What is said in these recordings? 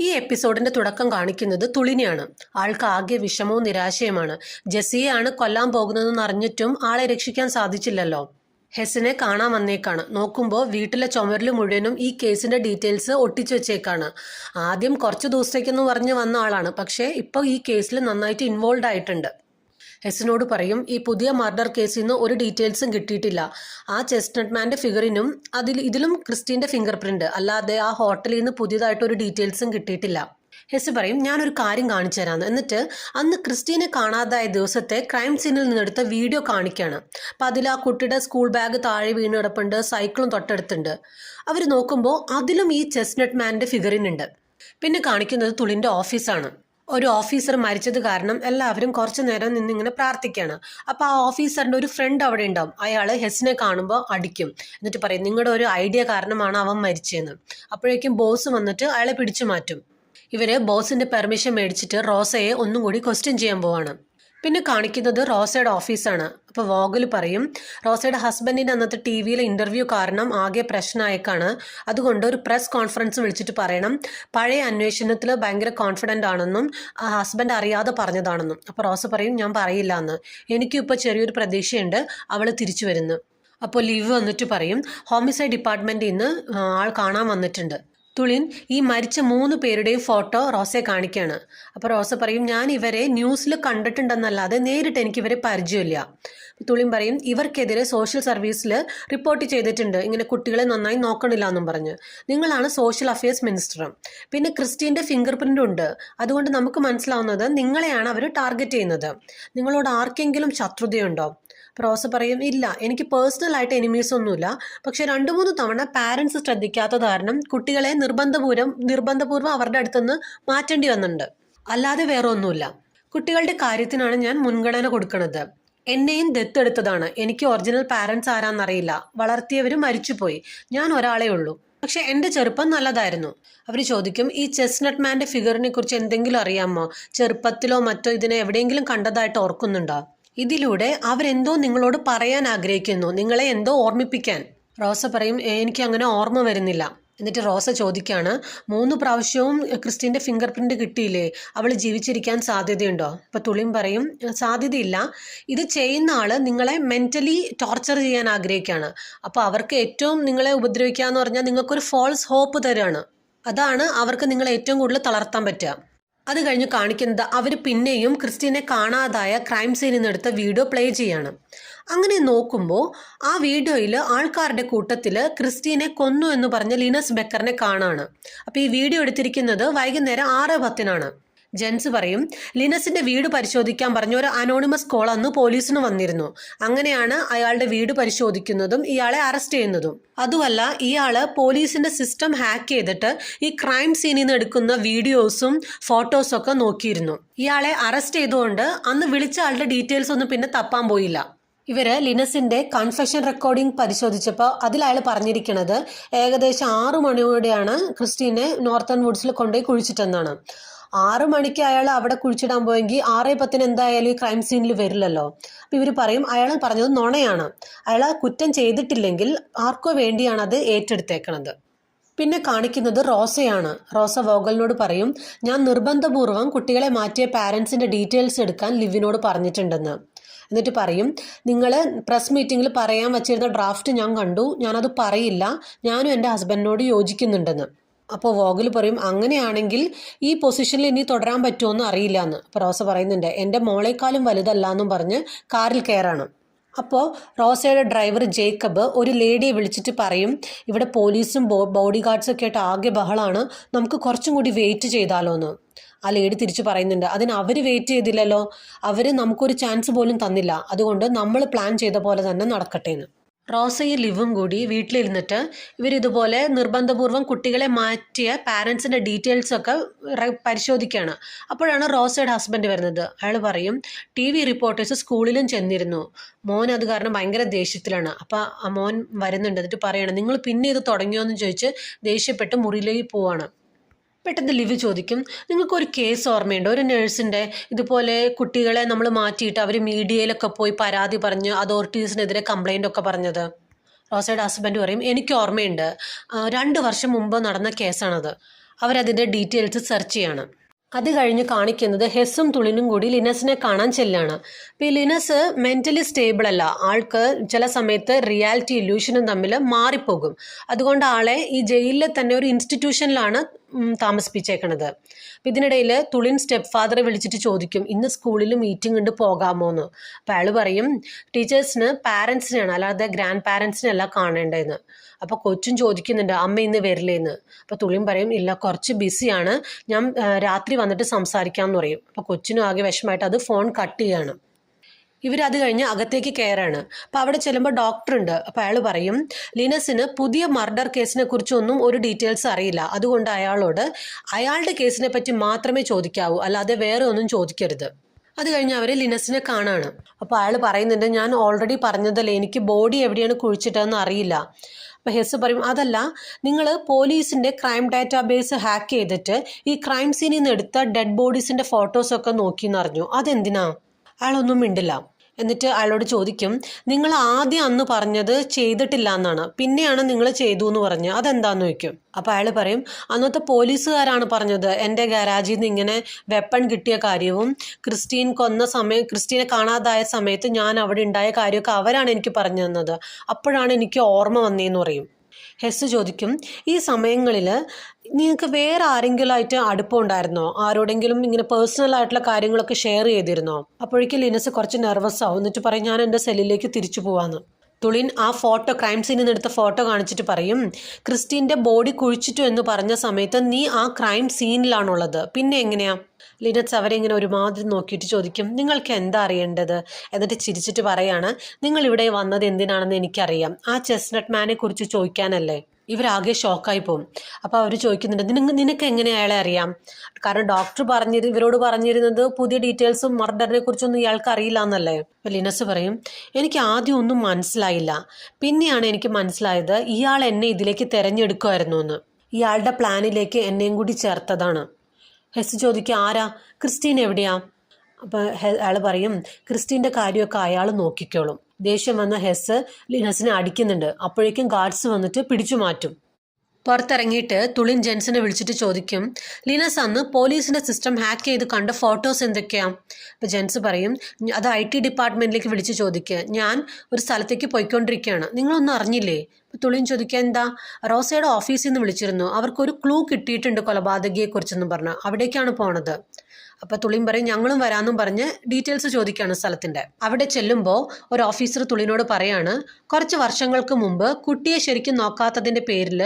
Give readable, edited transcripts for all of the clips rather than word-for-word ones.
ഈ എപ്പിസോഡിന്റെ തുടക്കം കാണിക്കുന്നത് തുളിനെയാണ്. ആൾക്ക് ആകെ വിഷമവും നിരാശയുമാണ്. ജെസ്സിയെയാണ് കൊല്ലാൻ പോകുന്നതെന്ന് അറിഞ്ഞിട്ടും ആളെ രക്ഷിക്കാൻ സാധിച്ചില്ലല്ലോ. ഹെസിനെ കാണാൻ വന്നേക്കാണ്. നോക്കുമ്പോൾ വീട്ടിലെ ചുമരിൽ മുഴുവനും ഈ കേസിന്റെ ഡീറ്റെയിൽസ് ഒട്ടിച്ചു വെച്ചേക്കാണ്. ആദ്യം കുറച്ച് ദിവസത്തേക്കെന്ന് പറഞ്ഞ് വന്ന ആളാണ്, പക്ഷേ ഇപ്പോൾ ഈ കേസിൽ നന്നായിട്ട് ഇൻവോൾവ് ആയിട്ടുണ്ട്. ഹെസിനോട് പറയും, ഈ പുതിയ മർഡർ കേസിൽ നിന്ന് ഒരു ഡീറ്റെയിൽസും കിട്ടിയിട്ടില്ല. ആ ചെസ്റ്റ്നട്ട്മാൻ്റെ ഫിഗറിനും ഇതിലും ക്രിസ്റ്റീൻ്റെ ഫിംഗർ പ്രിന്റ് അല്ലാതെ ആ ഹോട്ടലിൽ നിന്ന് പുതിയതായിട്ടൊരു ഡീറ്റെയിൽസും കിട്ടിയിട്ടില്ല. ഹെസ് പറയും, ഞാനൊരു കാര്യം കാണിച്ചു തരാമെന്ന്. എന്നിട്ട് അന്ന് ക്രിസ്റ്റീനെ കാണാതായ ദിവസത്തെ ക്രൈം സീനിൽ നിന്നെടുത്ത വീഡിയോ കാണിക്കുകയാണ്. അപ്പം അതിൽ ആ കുട്ടിയുടെ സ്കൂൾ ബാഗ് താഴെ വീണ് കിടപ്പുണ്ട്, സൈക്കിളും തൊട്ടടുത്തുണ്ട്. അവർ നോക്കുമ്പോൾ അതിലും ഈ ചെസ്റ്റ്നട്ട്മാൻ്റെ ഫിഗറിനുണ്ട്. പിന്നെ കാണിക്കുന്നത് തുളിൻ്റെ ഓഫീസാണ്. ഒരു ഓഫീസർ മരിച്ചത് കാരണം എല്ലാവരും കുറച്ചു നേരം നിന്നിങ്ങനെ പ്രാർത്ഥിക്കുകയാണ്. അപ്പോൾ ആ ഓഫീസറിൻ്റെ ഒരു ഫ്രണ്ട് അവിടെ ഉണ്ടാവും. അയാൾ ഹെസിനെ കാണുമ്പോൾ അടിക്കും. എന്നിട്ട് പറയും, നിങ്ങളുടെ ഒരു ഐഡിയ കാരണമാണ് അവൻ മരിച്ചതെന്ന്. അപ്പോഴേക്കും ബോസ് വന്നിട്ട് അയാളെ പിടിച്ചു മാറ്റും. ഇവർ ബോസിൻ്റെ പെർമിഷൻ മേടിച്ചിട്ട് റോസയെ ഒന്നും കൂടി ക്വസ്റ്റ്യൻ ചെയ്യാൻ പോവാണ്. പിന്നെ കാണിക്കുന്നത് റോസയുടെ ഓഫീസാണ്. അപ്പോൾ വോഗൽ പറയും, റോസയുടെ ഹസ്ബൻഡിൻ്റെ അന്നത്തെ ടി വിയിലെ ഇൻ്റർവ്യൂ കാരണം ആകെ പ്രശ്നമായേക്കാണ്. അതുകൊണ്ട് ഒരു പ്രസ് കോൺഫറൻസ് വിളിച്ചിട്ട് പറയണം, പഴയ അന്വേഷണത്തിൽ ഭയങ്കര കോൺഫിഡൻ്റ് ആണെന്നും ആ ഹസ്ബൻഡ് അറിയാതെ പറഞ്ഞതാണെന്നും. അപ്പോൾ റോസ പറയും, ഞാൻ പറയില്ല എന്ന്. എനിക്കും ഇപ്പോൾ ചെറിയൊരു പ്രതീക്ഷയുണ്ട് അവൾ തിരിച്ചു വരുന്നു. അപ്പോൾ ലിവ് വന്നിട്ട് പറയും, ഹോമിസൈഡ് ഡിപ്പാർട്ട്മെൻറ്റിൽ നിന്ന് ആൾ കാണാൻ വന്നിട്ടുണ്ട്. തുളിൻ ഈ മരിച്ച 3 പേരുടെയും ഫോട്ടോ റോസയെ കാണിക്കുകയാണ്. അപ്പോൾ റോസ പറയും, ഞാൻ ഇവരെ ന്യൂസിൽ കണ്ടിട്ടുണ്ടെന്നല്ലാതെ നേരിട്ട് എനിക്ക് ഇവരെ പരിചയമില്ല. തുളിൻ പറയും, ഇവർക്കെതിരെ സോഷ്യൽ സർവീസിൽ റിപ്പോർട്ട് ചെയ്തിട്ടുണ്ട്, ഇങ്ങനെ കുട്ടികളെ നന്നായി നോക്കണില്ല എന്നും പറഞ്ഞ്. നിങ്ങളാണ് സോഷ്യൽ അഫയേഴ്സ് മിനിസ്റ്ററും. പിന്നെ ക്രിസ്റ്റീൻ്റെ ഫിംഗർ പ്രിൻ്റും ഉണ്ട്. അതുകൊണ്ട് നമുക്ക് മനസ്സിലാവുന്നത് നിങ്ങളെയാണ് അവർ ടാർഗറ്റ് ചെയ്യുന്നത്. നിങ്ങളോട് ആർക്കെങ്കിലും ശത്രുതയുണ്ടോ? റോസ പറയും, ഇല്ല, എനിക്ക് പേഴ്സണലായിട്ട് എനിമീസ് ഒന്നുമില്ല. പക്ഷെ 2-3 തവണ പാരൻസ് ശ്രദ്ധിക്കാത്തത് കാരണം കുട്ടികളെ നിർബന്ധപൂർവ്വം അവരുടെ അടുത്തുനിന്ന് മാറ്റേണ്ടി വന്നിട്ടുണ്ട്. അല്ലാതെ വേറെ ഒന്നുമില്ല. കുട്ടികളുടെ കാര്യത്തിനാണ് ഞാൻ മുൻഗണന കൊടുക്കുന്നത്. എന്നെയും ദത്തെടുത്തതാണ്. എനിക്ക് ഒറിജിനൽ പാരൻസ് ആരാന്നറിയില്ല. വളർത്തിയവരും മരിച്ചുപോയി. ഞാൻ ഒരാളേ ഉള്ളൂ. പക്ഷെ എൻ്റെ ചെറുപ്പം നല്ലതായിരുന്നു. അവർ ചോദിക്കും, ഈ ചെസ്റ്റ്നട്ട്മാൻ്റെ ഫിഗറിനെ കുറിച്ച് എന്തെങ്കിലും അറിയാമോ? ചെറുപ്പത്തിലോ മറ്റോ ഇതിനെ എവിടെയെങ്കിലും കണ്ടതായിട്ട് ഓർക്കുന്നുണ്ടോ? ഇതിലൂടെ അവരെന്തോ നിങ്ങളോട് പറയാൻ ആഗ്രഹിക്കുന്നു, നിങ്ങളെ എന്തോ ഓർമ്മിപ്പിക്കാൻ. റോസ പറയും, എനിക്ക് അങ്ങനെ ഓർമ്മ വരുന്നില്ല. എന്നിട്ട് റോസ ചോദിക്കുകയാണ്, 3 പ്രാവശ്യവും ക്രിസ്റ്റീൻ്റെ ഫിംഗർ പ്രിൻ്റ് കിട്ടിയില്ലേ, അവൾ ജീവിച്ചിരിക്കാൻ സാധ്യതയുണ്ടോ? അപ്പോൾ തുളിയും പറയും, സാധ്യതയില്ല. ഇത് ചെയ്യുന്ന ആൾ നിങ്ങളെ മെൻ്റലി ടോർച്ചർ ചെയ്യാൻ ആഗ്രഹിക്കുകയാണ്. അപ്പോൾ അവർക്ക് ഏറ്റവും നിങ്ങളെ ഉപദ്രവിക്കുക എന്ന് പറഞ്ഞാൽ നിങ്ങൾക്കൊരു ഫോൾസ് ഹോപ്പ് തരാണ്. അതാണ് അവർക്ക് നിങ്ങളെ ഏറ്റവും കൂടുതൽ തളർത്താൻ പറ്റുക. അത് കഴിഞ്ഞ് കാണിക്കുന്നത് അവർ പിന്നെയും ക്രിസ്റ്റീനെ കാണാതായ ക്രൈം സീനിൽ നിന്ന് എടുത്ത വീഡിയോ പ്ലേ ചെയ്യാണ്. അങ്ങനെ നോക്കുമ്പോൾ ആ വീഡിയോയിൽ ആൾക്കാരുടെ കൂട്ടത്തിൽ ക്രിസ്റ്റീനെ കൊന്നു എന്ന് പറഞ്ഞ ലിനസ് ബെക്കറിനെ കാണാണ്. അപ്പോൾ ഈ വീഡിയോ എടുത്തിരിക്കുന്നത് വൈകുന്നേരം 6:10 ജെൻസ് പറയും, ലിനസിന്റെ വീട് പരിശോധിക്കാൻ പറഞ്ഞ ഒരു അനോണിമസ് കോൾ അന്ന് പോലീസിന് വന്നിരുന്നു. അങ്ങനെയാണ് അയാളുടെ വീട് പരിശോധിക്കുന്നതും ഇയാളെ അറസ്റ്റ് ചെയ്യുന്നതും. അതുമല്ല, ഇയാള് പോലീസിന്റെ സിസ്റ്റം ഹാക്ക് ചെയ്തിട്ട് ഈ ക്രൈം സീനിൽ നിന്ന് എടുക്കുന്ന വീഡിയോസും ഫോട്ടോസും ഒക്കെ നോക്കിയിരുന്നു. ഇയാളെ അറസ്റ്റ് ചെയ്തുകൊണ്ട് അന്ന് വിളിച്ച ആളുടെ ഡീറ്റെയിൽസ് ഒന്നും പിന്നെ തപ്പാൻ പോയില്ല. ഇവര് ലിനസിന്റെ കൺഫെഷൻ റെക്കോർഡിംഗ് പരിശോധിച്ചപ്പോൾ അതിൽ അയാൾ പറഞ്ഞിരിക്കുന്നത് ഏകദേശം 6 മണിയോടെയാണ് ക്രിസ്റ്റീനെ നോർത്തേൺ വുഡ്സിൽ കൊണ്ടുപോയി കുഴിച്ചിട്ടെന്നാണ്. 6 മണിക്ക് അയാൾ അവിടെ കുഴിച്ചിടാൻ പോയെങ്കിൽ 6:10 എന്തായാലും ഈ ക്രൈം സീനിൽ വരില്ലല്ലോ. അപ്പം ഇവർ പറയും, അയാൾ പറഞ്ഞത് നുണയാണ്. അയാൾ കുറ്റം ചെയ്തിട്ടില്ലെങ്കിൽ ആർക്കോ വേണ്ടിയാണ് അത് ഏറ്റെടുത്തേക്കണത്. പിന്നെ കാണിക്കുന്നത് റോസയാണ്. റോസ വോഗലിനോട് പറയും, ഞാൻ നിർബന്ധപൂർവ്വം കുട്ടികളെ മാറ്റിയ പാരൻസിൻ്റെ ഡീറ്റെയിൽസ് എടുക്കാൻ ലിവിനോട് പറഞ്ഞിട്ടുണ്ടെന്ന്. എന്നിട്ട് പറയും, നിങ്ങൾ പ്രസ് മീറ്റിങ്ങിൽ പറയാൻ വച്ചിരുന്ന ഡ്രാഫ്റ്റ് ഞാൻ കണ്ടു, ഞാനത് പറയില്ല, ഞാനും എൻ്റെ ഹസ്ബൻഡിനോട് യോജിക്കുന്നുണ്ടെന്ന്. അപ്പോൾ വോഗൽ പറയും, അങ്ങനെയാണെങ്കിൽ ഈ പൊസിഷനിൽ ഇനി തുടരാൻ പറ്റുമോയെന്ന് അറിയില്ല എന്ന്. അപ്പോൾ റോസ പറയുന്നുണ്ട്, എൻ്റെ മോളേക്കാളും വലുതല്ല എന്നും പറഞ്ഞ് കാറിൽ കയറാണ്. അപ്പോൾ റോസയുടെ ഡ്രൈവർ ജേക്കബ് ഒരു ലേഡിയെ വിളിച്ചിട്ട് പറയും, ഇവിടെ പോലീസും ബോഡി ഗാർഡ്സും ഒക്കെ ആയിട്ട് ആകെ ബഹളമാണ്, നമുക്ക് കുറച്ചും കൂടി വെയിറ്റ് ചെയ്താലോ എന്ന്. ആ ലേഡി തിരിച്ച് പറയുന്നുണ്ട്, അതിന് അവർ വെയിറ്റ് ചെയ്തില്ലല്ലോ, അവർ നമുക്കൊരു ചാൻസ് പോലും തന്നില്ല, അതുകൊണ്ട് നമ്മൾ പ്ലാൻ ചെയ്ത പോലെ തന്നെ നടക്കട്ടെ എന്ന്. റോസയും ലിവും കൂടി വീട്ടിലിരുന്നിട്ട് ഇവരിതുപോലെ നിർബന്ധപൂർവ്വം കുട്ടികളെ മാറ്റിയ പാരൻസിൻ്റെ ഡീറ്റെയിൽസൊക്കെ പരിശോധിക്കുകയാണ്. അപ്പോഴാണ് റോസയുടെ ഹസ്ബൻഡ് വരുന്നത്. അയാൾ പറയും, TV റിപ്പോർട്ടേഴ്സ് സ്കൂളിലും ചെന്നിരുന്നു, മോൻ അത് കാരണം ഭയങ്കര ദേഷ്യത്തിലാണ്. അപ്പോൾ ആ മോൻ വരുന്നുണ്ട്. എന്നിട്ട് പറയണം, നിങ്ങൾ പിന്നെ ഇത് തുടങ്ങിയോ എന്ന് ചോദിച്ച് ദേഷ്യപ്പെട്ട് മുറിയിലേക്ക് പോവാണ്. പെട്ടെന്ന് ലിവ് ചോദിക്കും, നിങ്ങൾക്കൊരു കേസ് ഓർമ്മയുണ്ടോ, ഒരു നേഴ്സിൻ്റെ ഇതുപോലെ കുട്ടികളെ നമ്മൾ മാറ്റിയിട്ട് അവർ മീഡിയയിലൊക്കെ പോയി പരാതി പറഞ്ഞ് അതോറിറ്റീസിനെതിരെ കംപ്ലൈൻ്റ് ഒക്കെ പറഞ്ഞത്? റോസയുടെ ഹസ്ബൻഡ് പറയും, എനിക്ക് ഓർമ്മയുണ്ട്, 2 വർഷം മുമ്പ് നടന്ന കേസാണത്. അവരതിൻ്റെ ഡീറ്റെയിൽസ് സെർച്ച് ചെയ്യാണ്. അത് കഴിഞ്ഞ് കാണിക്കുന്നത് ഹെസ്സും തുളിനും കൂടി ലിനസിനെ കാണാൻ ചെല്ലാണ്. അപ്പോൾ ഈ ലിനസ് മെൻ്റലി സ്റ്റേബിൾ അല്ല. ആൾക്ക് ചില സമയത്ത് റിയാലിറ്റി ഇല്യൂഷനും തമ്മിൽ മാറിപ്പോകും. അതുകൊണ്ട് ആളെ ഈ ജയിലിൽ തന്നെ ഒരു ഇൻസ്റ്റിറ്റ്യൂഷനിലാണ് താമസിപ്പിച്ചേക്കണത്. അപ്പം ഇതിനിടയിൽ തുളിൻ സ്റ്റെപ്പ് ഫാദറെ വിളിച്ചിട്ട് ചോദിക്കും, ഇന്ന് സ്കൂളിൽ മീറ്റിംഗ് ഉണ്ട്, പോകാമോ എന്ന്. അപ്പോൾ അയാൾ പറയും ടീച്ചേഴ്സിന് പാരൻസിനെയാണ്, അല്ലാതെ ഗ്രാൻഡ് പാരൻസിനെ അല്ല കാണേണ്ടതെന്ന്. അപ്പോൾ കൊച്ചും ചോദിക്കുന്നുണ്ട്, അമ്മ ഇന്ന് വരില്ലേന്ന്. അപ്പോൾ തുളിയും പറയും, ഇല്ല കുറച്ച് ബിസിയാണ്, ഞാൻ രാത്രി വന്നിട്ട് സംസാരിക്കാമെന്ന് പറയും. അപ്പോൾ കൊച്ചിനും ആകെ വിഷമമായിട്ട് അത് ഫോൺ കട്ട് ചെയ്യാണ്. ഇവരത് കഴിഞ്ഞ് അകത്തേക്ക് കയറാണ്. അപ്പോൾ അവിടെ ചെല്ലുമ്പോൾ ഡോക്ടറുണ്ട്. അപ്പോൾ അയാൾ പറയും ലിനസിന് പുതിയ മർഡർ കേസിനെ കുറിച്ചൊന്നും ഒരു ഡീറ്റെയിൽസ് അറിയില്ല, അതുകൊണ്ട് അയാളോട് അയാളുടെ കേസിനെ പറ്റി മാത്രമേ ചോദിക്കാവൂ, അല്ലാതെ വേറെ ഒന്നും ചോദിക്കരുത്. അത് കഴിഞ്ഞ് അവർ ലിനസിനെ കാണാണ്. അപ്പോൾ അയാൾ പറയുന്നുണ്ട്, ഞാൻ ഓൾറെഡി പറഞ്ഞതല്ലേ എനിക്ക് ബോഡി എവിടെയാണ് കുഴിച്ചിട്ടതെന്ന് അറിയില്ല. അപ്പോൾ ഹെസ് പറയും, അതല്ല, നിങ്ങൾ പോലീസിൻ്റെ ക്രൈം ഡാറ്റാബേസ് ഹാക്ക് ചെയ്തിട്ട് ഈ ക്രൈം സീനിൽ നിന്ന് എടുത്ത ഡെഡ് ബോഡീസിൻ്റെ ഫോട്ടോസൊക്കെ നോക്കിയെന്ന് അറിഞ്ഞു, അതെന്തിനാ? അയാളൊന്നും മിണ്ടില്ല. എന്നിട്ട് അയാളോട് ചോദിക്കും, നിങ്ങൾ ആദ്യം അന്ന് പറഞ്ഞത് ചെയ്തിട്ടില്ല എന്നാണ്, പിന്നെയാണ് നിങ്ങൾ ചെയ്തു എന്ന് പറഞ്ഞ്, അതെന്താന്ന് ചോദിക്കും. അപ്പോൾ അയാൾ പറയും, അന്നത്തെ പോലീസുകാരാണ് പറഞ്ഞത് എൻ്റെ ഗാരാജിൽ നിന്ന് ഇങ്ങനെ വെപ്പൺ കിട്ടിയ കാര്യവും ക്രിസ്റ്റീനെ കാണാതായ സമയത്ത് ഞാൻ അവിടെ ഉണ്ടായ കാര്യമൊക്കെ അവരാണ് എനിക്ക് പറഞ്ഞു തന്നത്, അപ്പോഴാണ് എനിക്ക് ഓർമ്മ വന്നതെന്ന് പറയും. ഹെസ് ചോദിക്കും, ഈ സമയങ്ങളിൽ നിങ്ങൾക്ക് വേറെ ആരെങ്കിലും ആയിട്ട് അടുപ്പം ഉണ്ടായിരുന്നോ? ആരോടെങ്കിലും ഇങ്ങനെ പേഴ്സണൽ ആയിട്ടുള്ള കാര്യങ്ങളൊക്കെ ഷെയർ ചെയ്തിരുന്നോ? അപ്പോഴേക്കും ലിനസ് കുറച്ച് നെർവസ് ആവും. എന്നിട്ട് പറയും, ഞാൻ എൻ്റെ സെല്ലിലേക്ക് തിരിച്ചു പോവാന്ന്. തുളിൻ ആ ഫോട്ടോ, ക്രൈം സീനിൽ നിന്ന് എടുത്ത ഫോട്ടോ കാണിച്ചിട്ട് പറയും, ക്രിസ്റ്റീൻ്റെ ബോഡി കുഴിച്ചിട്ടു എന്ന് പറഞ്ഞ സമയത്ത് നീ ആ ക്രൈം സീനിലാണുള്ളത്, പിന്നെ എങ്ങനെയാ? ലിനസ് അവരെ ഇങ്ങനെ ഒരുമാതിരി നോക്കിയിട്ട് ചോദിക്കും, നിങ്ങൾക്ക് എന്താ അറിയേണ്ടത്? എന്നിട്ട് ചിരിച്ചിട്ട് പറയാണ്, നിങ്ങൾ ഇവിടെ വന്നത് എന്തിനാണെന്ന് എനിക്കറിയാം, ആ ചെസ്നട്ട് മാനെ കുറിച്ച് ചോദിക്കാനല്ലേ. ഇവരാകെ ഷോക്കായി പോകും. അപ്പോൾ അവർ ചോദിക്കുന്നുണ്ട്, നിനക്ക് എങ്ങനെ അയാളെ അറിയാം? കാരണം ഡോക്ടർ ഇവരോട് പറഞ്ഞിരുന്നത് പുതിയ ഡീറ്റെയിൽസും മർഡറിനെ കുറിച്ചൊന്നും ഇയാൾക്ക് അറിയില്ല എന്നല്ലേ. അപ്പോൾ ലിനസ് പറയും, എനിക്ക് ആദ്യം ഒന്നും മനസ്സിലായില്ല, പിന്നെയാണ് എനിക്ക് മനസ്സിലായത് ഇയാൾ എന്നെ ഇതിലേക്ക് തിരഞ്ഞെടുക്കുമായിരുന്നു എന്ന്. ഇയാളുടെ പ്ലാനിലേക്ക് എന്നെയും കൂടി ചേർത്തതാണ്. ഹെസ് ചോദിക്കുക, ആരാ? ക്രിസ്റ്റീൻ എവിടെയാ? അപ്പോൾ അയാൾ പറയും, ക്രിസ്റ്റീൻ്റെ കാര്യമൊക്കെ അയാൾ നോക്കിക്കോളും. ദേഷ്യം വന്ന ഹെസ് ലിനസിനെ അടിക്കുന്നുണ്ട്. അപ്പോഴേക്കും ഗാർഡ്സ് വന്നിട്ട് പിടിച്ചു മാറ്റും. പുറത്തിറങ്ങിയിട്ട് തുളിൻ ജെൻസിനെ വിളിച്ചിട്ട് ചോദിക്കും, ലിനസ് അന്ന് പോലീസിൻ്റെ സിസ്റ്റം ഹാക്ക് ചെയ്ത് കണ്ട ഫോട്ടോസ് എന്തൊക്കെയാണ്? അപ്പോൾ ജെൻസ് പറയും, അത് IT ഡിപ്പാർട്ട്മെൻറ്റിലേക്ക് വിളിച്ച് ചോദിക്കുക, ഞാൻ ഒരു സ്ഥലത്തേക്ക് പോയിക്കൊണ്ടിരിക്കുകയാണ്, നിങ്ങളൊന്നും അറിഞ്ഞില്ലേ? അപ്പോൾ തുളിൻ ചോദിക്കുക, എന്താ? റോസയുടെ ഓഫീസിൽ നിന്ന് വിളിച്ചിരുന്നു, അവർക്കൊരു ക്ലൂ കിട്ടിയിട്ടുണ്ട് കൊലപാതകയെക്കുറിച്ചെന്ന് പറഞ്ഞ്, അവിടേക്കാണ് പോണത്. അപ്പോൾ തുളിൻ പറയും, ഞങ്ങളും വരാമെന്നും പറഞ്ഞ് ഡീറ്റെയിൽസ് ചോദിക്കുകയാണ് സ്ഥലത്തിൻ്റെ. അവിടെ ചെല്ലുമ്പോൾ ഒരു ഓഫീസർ തുളിനോട് പറയാണ്, കുറച്ച് വർഷങ്ങൾക്ക് മുമ്പ് കുട്ടിയെ ശരിക്കും നോക്കാത്തതിൻ്റെ പേരിൽ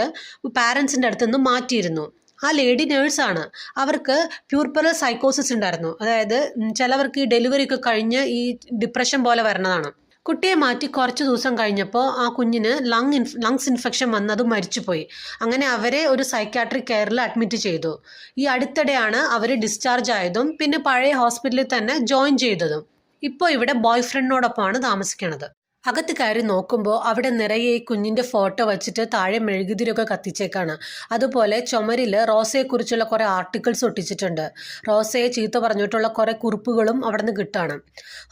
പാരൻസിൻ്റെ അടുത്ത് നിന്ന് മാറ്റിയിരുന്നു. ആ ലേഡി നേഴ്സാണ്. അവർക്ക് പ്യൂർപ്പറൽ സൈക്കോസിസ് ഉണ്ടായിരുന്നു. അതായത് ചിലവർക്ക് ഈ ഡെലിവറി ഒക്കെ കഴിഞ്ഞ് ഈ ഡിപ്രഷൻ പോലെ വരുന്നതാണ്. കുട്ടിയെ മാറ്റി കുറച്ച് ദിവസം കഴിഞ്ഞപ്പോൾ ആ കുഞ്ഞിന് ലങ്സ് ഇൻഫെക്ഷൻ വന്ന് അത് മരിച്ചുപോയി. അങ്ങനെ അവരെ ഒരു സൈക്യാട്രിക് കെയറിൽ അഡ്മിറ്റ് ചെയ്തു. ഈ അടുത്തിടെയാണ് അവർ ഡിസ്ചാർജ് ആയതും പിന്നെ പഴയ ഹോസ്പിറ്റലിൽ തന്നെ ജോയിൻ ചെയ്തതും. ഇപ്പോൾ ഇവിടെ ബോയ് ഫ്രണ്ടിനോടൊപ്പമാണ് താമസിക്കുന്നത്. അകത്ത് കയറി നോക്കുമ്പോൾ അവിടെ നിറയെ ഈ കുഞ്ഞിൻ്റെ ഫോട്ടോ വച്ചിട്ട് താഴെ മെഴുകുതിരിയൊക്കെ കത്തിച്ചേക്കാണ്. അതുപോലെ ചുമരിൽ റോസയെക്കുറിച്ചുള്ള കുറേ ആർട്ടിക്കിൾസ് ഒട്ടിച്ചിട്ടുണ്ട്. റോസയെ ചീത്ത പറഞ്ഞിട്ടുള്ള കുറേ കുറിപ്പുകളും അവിടെ നിന്ന് കിട്ടാണ്.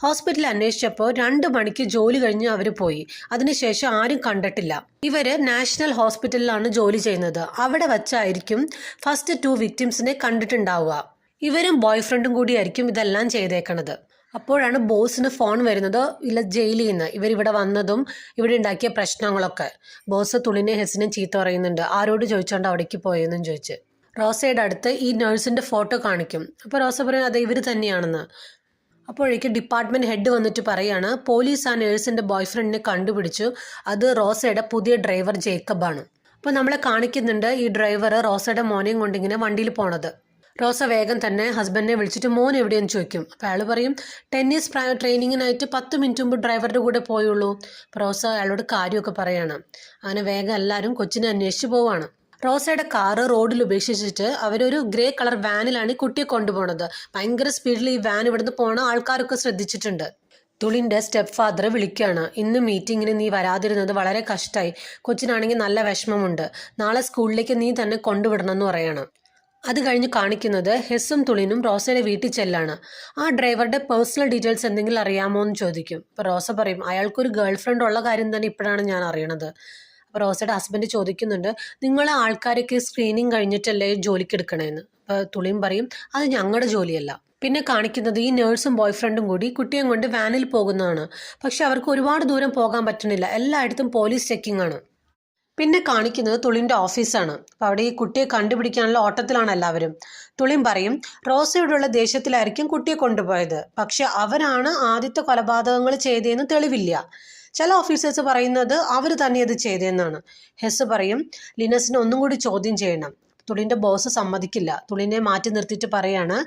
ഹോസ്പിറ്റലിൽ അന്വേഷിച്ചപ്പോൾ 2 മണിക്ക് ജോലി കഴിഞ്ഞ് അവർ പോയി. അതിനുശേഷം ആരും കണ്ടിട്ടില്ല. ഇവർ നാഷണൽ ഹോസ്പിറ്റലിലാണ് ജോലി ചെയ്യുന്നത്. അവിടെ വച്ചായിരിക്കും ഫസ്റ്റ് 2 വിക്ടിംസിനെ കണ്ടിട്ടുണ്ടാവുക. ഇവരും ബോയ് ഫ്രണ്ടും കൂടിയായിരിക്കും ഇതെല്ലാം ചെയ്തേക്കണത്. അപ്പോഴാണ് ബോസിന് ഫോൺ വരുന്നത്, ഇല്ല ജയിലിൽ നിന്ന് ഇവരിവിടെ വന്നതും ഇവിടെ ഉണ്ടാക്കിയ പ്രശ്നങ്ങളൊക്കെ. ബോസ് തുളിനെ ഹെസിനെ ചീത്ത പറയുന്നുണ്ട്, ആരോട് ചോദിച്ചോണ്ട് അവിടേക്ക് പോയെന്നും ചോദിച്ച്. റോസയുടെ അടുത്ത് ഈ നഴ്സിൻ്റെ ഫോട്ടോ കാണിക്കും. അപ്പോൾ റോസ പറയും, അതെ ഇവർ തന്നെയാണെന്ന്. അപ്പോഴേക്കും ഡിപ്പാർട്ട്മെൻറ്റ് ഹെഡ് വന്നിട്ട് പറയാണ്, പോലീസ് ആ നഴ്സിൻ്റെ ബോയ് ഫ്രണ്ടിനെ കണ്ടുപിടിച്ചു, അത് റോസയുടെ പുതിയ ഡ്രൈവർ ജേക്കബാണ്. അപ്പോൾ നമ്മളെ കാണിക്കുന്നുണ്ട് ഈ ഡ്രൈവർ റോസയുടെ മോനെയും കൊണ്ടിങ്ങനെ വണ്ടിയിൽ പോണത്. റോസ വേഗം തന്നെ ഹസ്ബൻഡിനെ വിളിച്ചിട്ട് മോൻ എവിടെയെന്ന് ചോദിക്കും. അപ്പോൾ അയാൾ പറയും, ടെന്നീസ് ട്രെയിനിങ്ങിനായിട്ട് 10 മിനിറ്റ് മുമ്പ് ഡ്രൈവറുടെ കൂടെ പോയുള്ളൂ. അപ്പോൾ റോസ അയാളോട് കാര്യമൊക്കെ പറയാണ്. അങ്ങനെ വേഗം എല്ലാവരും കൊച്ചിനെ അന്വേഷിച്ച് പോവാണ്. റോസയുടെ കാറ് റോഡിൽ ഉപേക്ഷിച്ചിട്ട് അവരൊരു ഗ്രേ കളർ വാനിലാണ് ഈ കുട്ടിയെ കൊണ്ടുപോകുന്നത്. ഭയങ്കര സ്പീഡിൽ ഈ വാൻ ഇവിടുന്ന് പോണ ആൾക്കാരൊക്കെ ശ്രദ്ധിച്ചിട്ടുണ്ട്. തുളിൻ്റെ സ്റ്റെപ്പ് ഫാദർ വിളിക്കുകയാണ്, ഇന്ന് മീറ്റിങ്ങിന് നീ വരാതിരുന്നത് വളരെ കഷ്ടമായി, കൊച്ചിനാണെങ്കിൽ നല്ല വിഷമമുണ്ട്, നാളെ സ്കൂളിലേക്ക് നീ തന്നെ കൊണ്ടുവിടണമെന്ന് പറയണം. അത് കഴിഞ്ഞ് കാണിക്കുന്നത് ഹെസ്സും തുളിനും റോസയുടെ വീട്ടിൽ ചെല്ലാണ്. ആ ഡ്രൈവറുടെ പേഴ്സണൽ ഡീറ്റെയിൽസ് എന്തെങ്കിലും അറിയാമോ എന്ന് ചോദിക്കും. അപ്പോൾ റോസ പറയും, അയാൾക്കൊരു ഗേൾ ഫ്രണ്ട് ഉള്ള കാര്യം തന്നെ ഇപ്പോഴാണ് ഞാൻ അറിയണത്. അപ്പോൾ റോസയുടെ ഹസ്ബൻഡ് ചോദിക്കുന്നുണ്ട്, നിങ്ങളെ ആൾക്കാരൊക്കെ സ്ക്രീനിങ് കഴിഞ്ഞിട്ടല്ലേ ജോലിക്ക് എടുക്കണേന്ന്. അപ്പോൾ തുളിയും പറയും, അത് ഞങ്ങളുടെ ജോലിയല്ല. പിന്നെ കാണിക്കുന്നത് ഈ നേഴ്സും ബോയ്ഫ്രണ്ടും കൂടി കുട്ടിയും കൊണ്ട് വാനിൽ പോകുന്നതാണ്. പക്ഷെ അവർക്ക് ഒരുപാട് ദൂരം പോകാൻ പറ്റുന്നില്ല, എല്ലായിടത്തും പോലീസ് ചെക്കിംഗ് ആണ്. പിന്നെ കാണിക്കുന്നത് തുളിൻ്റെ ഓഫീസാണ്. അപ്പോൾ അവിടെ ഈ കുട്ടിയെ കണ്ടുപിടിക്കാനുള്ള ഓട്ടത്തിലാണ് എല്ലാവരും. തുളിൻ പറയും, റോസയോടുള്ള ദേഷ്യത്തിലായിരിക്കും കുട്ടിയെ കൊണ്ടുപോയത്, പക്ഷെ അവരാണ് ആദ്യത്തെ കൊലപാതകങ്ങൾ ചെയ്തതെന്ന് തെളിവില്ല. ചില ഓഫീസേഴ്സ് പറയുന്നത് അവർ തന്നെ ഇത് ചെയ്തതെന്നാണ്. ഹെസ് പറയും, ലിനസിനെ ഒന്നും കൂടി ചോദ്യം ചെയ്യണം. തുളിൻ്റെ ബോസ് സമ്മതിക്കില്ല. തുളിനെ മാറ്റി നിർത്തിയിട്ട് പറയാണ്,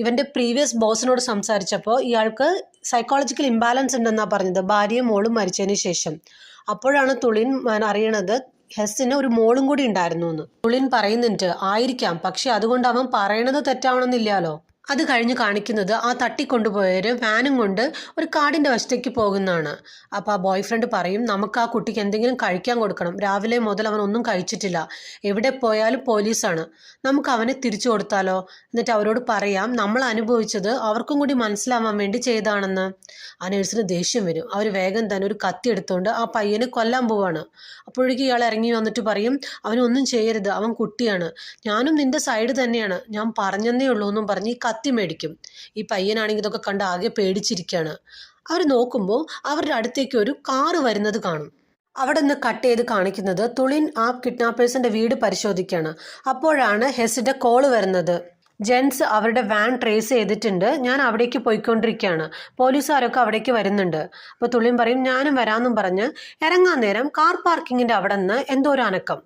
ഇവൻ്റെ പ്രീവിയസ് ബോസിനോട് സംസാരിച്ചപ്പോൾ ഇയാൾക്ക് സൈക്കോളജിക്കൽ ഇംബാലൻസ് ഉണ്ടെന്നാണ് പറഞ്ഞത്, ഭാര്യയും മോളും മരിച്ചതിന് ശേഷം. അപ്പോഴാണ് തുളിൻ അറിയണത് ഹെസ്സിന് ഒരു മോളും കൂടി ഉണ്ടായിരുന്നു എന്ന്. തുളിൻ പറയുന്നുണ്ട്, ആയിരിക്കാം, പക്ഷെ അതുകൊണ്ട് അവൻ പറയണത് തെറ്റാവണമെന്നില്ലല്ലോ. അത് കഴിഞ്ഞ് കാണിക്കുന്നത് ആ തട്ടിക്കൊണ്ടുപോയവർ വാനും കൊണ്ട് ഒരു കാടിൻ്റെ വശത്തേക്ക് പോകുന്നതാണ്. അപ്പോൾ ആ ബോയ് ഫ്രണ്ട് പറയും, നമുക്ക് ആ കുട്ടിക്ക് എന്തെങ്കിലും കഴിക്കാൻ കൊടുക്കണം, രാവിലെ മുതൽ അവൻ ഒന്നും കഴിച്ചിട്ടില്ല, എവിടെ പോയാലും പോലീസാണ്, നമുക്ക് അവനെ തിരിച്ചു കൊടുത്താലോ, എന്നിട്ട് അവരോട് പറയാം നമ്മൾ അനുഭവിച്ചത് അവർക്കും കൂടി മനസ്സിലാവാൻ വേണ്ടി ചെയ്താണെന്ന്. ആ നേഴ്സിന് ദേഷ്യം വരും. അവർ വേഗം തന്നെ ഒരു കത്തി എടുത്തുകൊണ്ട് ആ പയ്യനെ കൊല്ലാൻ പോവാണ്. അപ്പോഴേക്കും ഇയാൾ ഇറങ്ങി വന്നിട്ട് പറയും, അവനൊന്നും ചെയ്യരുത്, അവൻ കുട്ടിയാണ്, ഞാനും നിന്റെ സൈഡ് തന്നെയാണ്, ഞാൻ പറഞ്ഞതേ ഉള്ളൂ എന്നും പറഞ്ഞ് ഈ കത്തി മേടിക്കും. ഈ പയ്യനാണെങ്കിൽ ഇതൊക്കെ കണ്ട് ആകെ പേടിച്ചിരിക്കുകയാണ്. അവർ നോക്കുമ്പോൾ അവരുടെ അടുത്തേക്ക് ഒരു കാറ് വരുന്നത് കാണും. അവിടെ നിന്ന് കട്ട് ചെയ്ത് കാണിക്കുന്നത് തുളിൻ ആ കിഡ്നാപ്പേഴ്സിന്റെ വീട് പരിശോധിക്കുകയാണ്. അപ്പോഴാണ് ഹെസിന്റെ കോള് വരുന്നത്. ജെൻസ് അവരുടെ വാൻ ട്രേസ് ചെയ്തിട്ടുണ്ട്, ഞാൻ അവിടേക്ക് പോയിക്കൊണ്ടിരിക്കുകയാണ്, പോലീസുകാരൊക്കെ അവിടേക്ക് വരുന്നുണ്ട്. അപ്പോൾ തുളിൻ പറയും, ഞാനും വരാമെന്നും പറഞ്ഞ് ഇറങ്ങാൻ നേരം കാർ പാർക്കിങ്ങിൻ്റെ അവിടെ നിന്ന് എന്തോ ഒരു അനക്കം.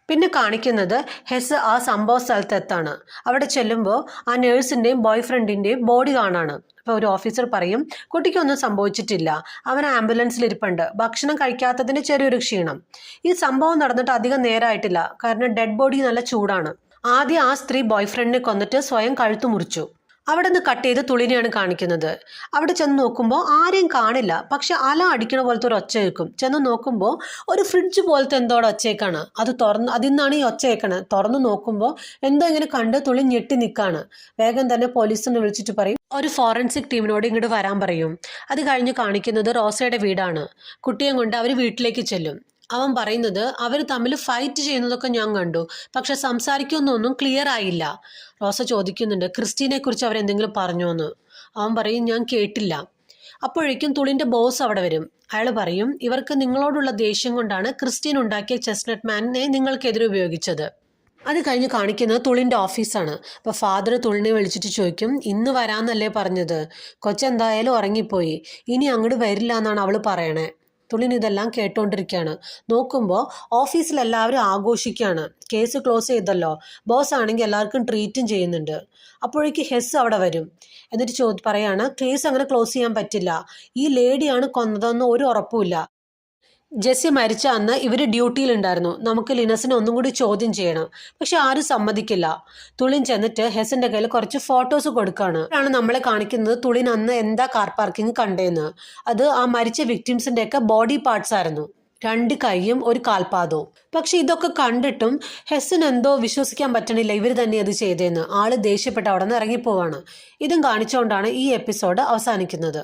പിന്നെ കാണിക്കുന്നത് ഹെസ് ആ സംഭവ സ്ഥലത്തെത്താണ്. അവിടെ ചെല്ലുമ്പോൾ ആ നേഴ്സിൻ്റെയും ബോയ് ഫ്രണ്ടിൻ്റെയും ബോഡി കാണാണ്. അപ്പോൾ ഒരു ഓഫീസർ പറയും, കുട്ടിക്കൊന്നും സംഭവിച്ചിട്ടില്ല, അവൻ ആംബുലൻസിൽ ഇരിപ്പുണ്ട്, ഭക്ഷണം കഴിക്കാത്തതിന് ചെറിയൊരു ക്ഷീണം. ഈ സംഭവം നടന്നിട്ട് അധികം നേരമായിട്ടില്ല, കാരണം ഡെഡ് ബോഡി നല്ല ചൂടാണ്. ആദ്യം ആ സ്ത്രീ ബോയ് ഫ്രണ്ടിനെ കൊന്നിട്ട് സ്വയം കഴുത്തു മുറിച്ചു. അവിടെ നിന്ന് കട്ട് ചെയ്ത് തുളിനെയാണ് കാണിക്കുന്നത്. അവിടെ ചെന്ന് നോക്കുമ്പോൾ ആരെയും കാണില്ല, പക്ഷെ അല അടിക്കണ പോലത്തെ ഒരു ഒച്ച കേൾക്കും. ചെന്ന് നോക്കുമ്പോൾ ഒരു ഫ്രിഡ്ജ് പോലത്തെ എന്തോ ഒച്ചയേക്കാണ്. അത് തുറന്ന് അതിൽ നിന്നാണ് ഈ ഒച്ച കേൾക്കണത്. തുറന്ന് നോക്കുമ്പോൾ എന്തോ ഇങ്ങനെ കണ്ട് തുളി ഞെട്ടി നിൽക്കാണ്. വേഗം തന്നെ പോലീസിനെ വിളിച്ചിട്ട് പറയും, ഒരു ഫോറൻസിക് ടീമിനോട് ഇങ്ങോട്ട് വരാൻ പറയും. അത് കഴിഞ്ഞ് കാണിക്കുന്നത് റോസയുടെ വീടാണ്. കുട്ടിയെ കൊണ്ട് അവർ വീട്ടിലേക്ക് ചെല്ലും. അവൻ പറയുന്നത് അവർ തമ്മിൽ ഫൈറ്റ് ചെയ്യുന്നതൊക്കെ ഞാൻ കണ്ടു, പക്ഷെ സംസാരിക്കുന്നൊന്നും ക്ലിയർ ആയില്ല. റോസ ചോദിക്കുന്നുണ്ട്, ക്രിസ്റ്റീനെ കുറിച്ച് അവരെന്തെങ്കിലും പറഞ്ഞോന്ന്. അവൻ പറയും, ഞാൻ കേട്ടില്ല. അപ്പോഴേക്കും തുളിൻ്റെ ബോസ് അവിടെ വരും. അയാൾ പറയും, ഇവർക്ക് നിങ്ങളോടുള്ള ദേഷ്യം കൊണ്ടാണ് ക്രിസ്റ്റീൻ ഉണ്ടാക്കിയ ചെസ്നട്ട് മാനിനെ നിങ്ങൾക്കെതിരെ ഉപയോഗിച്ചത്. അത് കഴിഞ്ഞ് കാണിക്കുന്നത് തുളിൻ്റെ ഓഫീസാണ്. അപ്പോൾ ഫാദർ തുളിനെ വിളിച്ചിട്ട് ചോദിക്കും, ഇന്ന് വരാമെന്നല്ലേ പറഞ്ഞത്, കൊച്ചെന്തായാലും ഉറങ്ങിപ്പോയി, ഇനി അങ്ങോട്ട് വരില്ല എന്നാണ് അവൾ പറയണേ. തുളിൻ ഇതെല്ലാം കേട്ടോണ്ടിരിക്കുകയാണ്. നോക്കുമ്പോൾ ഓഫീസിലെല്ലാവരും ആഘോഷിക്കുകയാണ്, കേസ് ക്ലോസ് ചെയ്തല്ലോ, ബോസ് ആണെങ്കിൽ എല്ലാവർക്കും ട്രീറ്റും ചെയ്യുന്നുണ്ട്. അപ്പോഴേക്ക് ഹെസ് അവിടെ വരും. എന്നിട്ട് പറയാണ്, കേസ് അങ്ങനെ ക്ലോസ് ചെയ്യാൻ പറ്റില്ല, ഈ ലേഡിയാണ് കൊന്നതെന്ന് ഒരു ഉറപ്പുമില്ല, ജെസ്സി മരിച്ച അന്ന് ഇവർ ഡ്യൂട്ടിയിലുണ്ടായിരുന്നു, നമുക്ക് ലിനസിനെ ഒന്നും കൂടി ചോദ്യം ചെയ്യണം. പക്ഷെ ആരും സമ്മതിക്കില്ല. തുളിൻ ചെന്നിട്ട് ഹെസിന്റെ കയ്യിൽ കുറച്ച് ഫോട്ടോസ് കൊടുക്കുകയാണ്. ആണ് നമ്മളെ കാണിക്കുന്നത് തുളിൻ അന്ന് എന്താ കാർ പാർക്കിംഗ് കണ്ടേന്ന്. അത് ആ മരിച്ച വിക്ടിംസിന്റെ ഒക്കെ ബോഡി പാർട്സ് ആയിരുന്നു, 2 കൈയും ഒരു കാൽപാദവും. പക്ഷെ ഇതൊക്കെ കണ്ടിട്ടും ഹെസ്സിന് എന്തോ വിശ്വസിക്കാൻ പറ്റണില്ല, ഇവർ തന്നെ അത് ചെയ്തേന്ന്. ആള് ദേഷ്യപ്പെട്ട് അവിടെ നിന്ന് ഇറങ്ങിപ്പോവാണ്. ഇതും കാണിച്ചുകൊണ്ടാണ് ഈ എപ്പിസോഡ് അവസാനിക്കുന്നത്.